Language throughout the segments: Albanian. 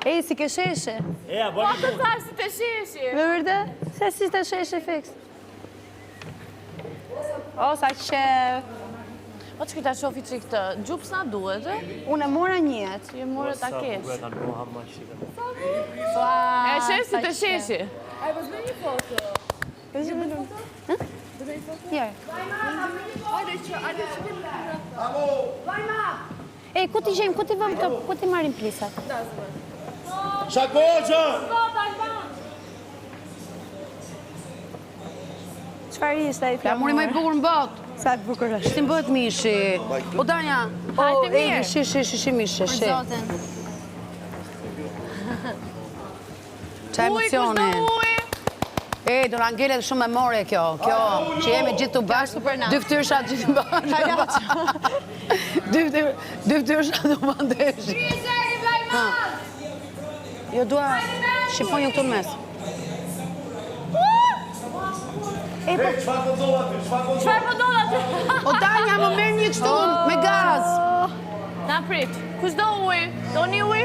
E, si ke sheshe? Po të thash si të sheshi. Me vërdet? Se si të sheshe fix. O, sa qef. Po që këta shofi që këtë gjup s'na duhet, e? Unë e mora njët. Që mora ta kesh. Ua, E shesh si të sheshi. Ai vazhdoj një foto. Vazhdoj një foto? Vazhdoj një foto? Jo. Hajde që kemi. E, ku t'i gjem, ku t'i vëm të, ku t'i marim plisat? Shakoqë! Qëfar ishte ai Flamuri më i bukur në botë. Sa të bukur është. Shtim bëhet mishi. O Danja, Hajde mirë. Shi mishi, shi. Zotin. Qa emocioni. E, Don Angele shumë memore kjo. Kjo, që jemi gjithë të bashkë. Dy ftyrësha gjithë të bashkë. Dy ftyrësha të bandesh. Jo, dua shqipon ju këtu në mes. Çfarë po do aty? Qfar po do aty? O Danja, më merr një kështu me gaz. Na prit. Kush do uj? Do një uj?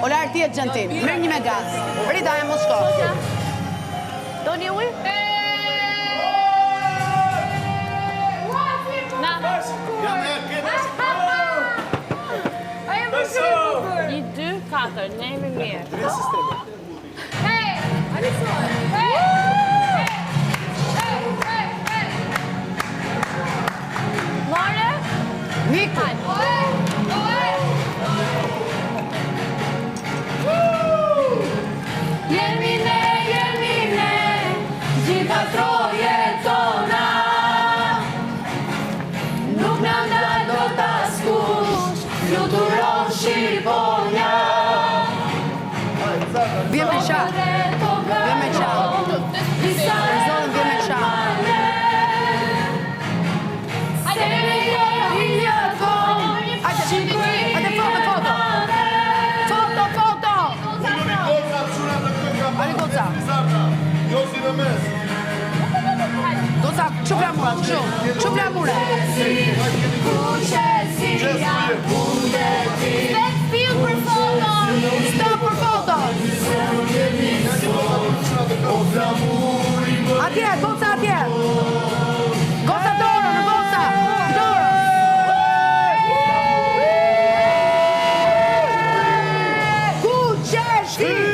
O larë ti e gjentin, merr një me gaz. Rita e mos shko. Do një uj? Na. Një, dy, katër, ne jemi mirë. More? Miku. Jemi ne, gjitha trojet tona. Nuk në ndaj do t'askush, fluturon Shqiponia. Vje me qa. Vje me qa. Zonë vje me qa. Goca, që flamura, që flamura. Stop për foto. Atje, goca atje. Goca dorë, në goca. Dorë. Kuqeshti.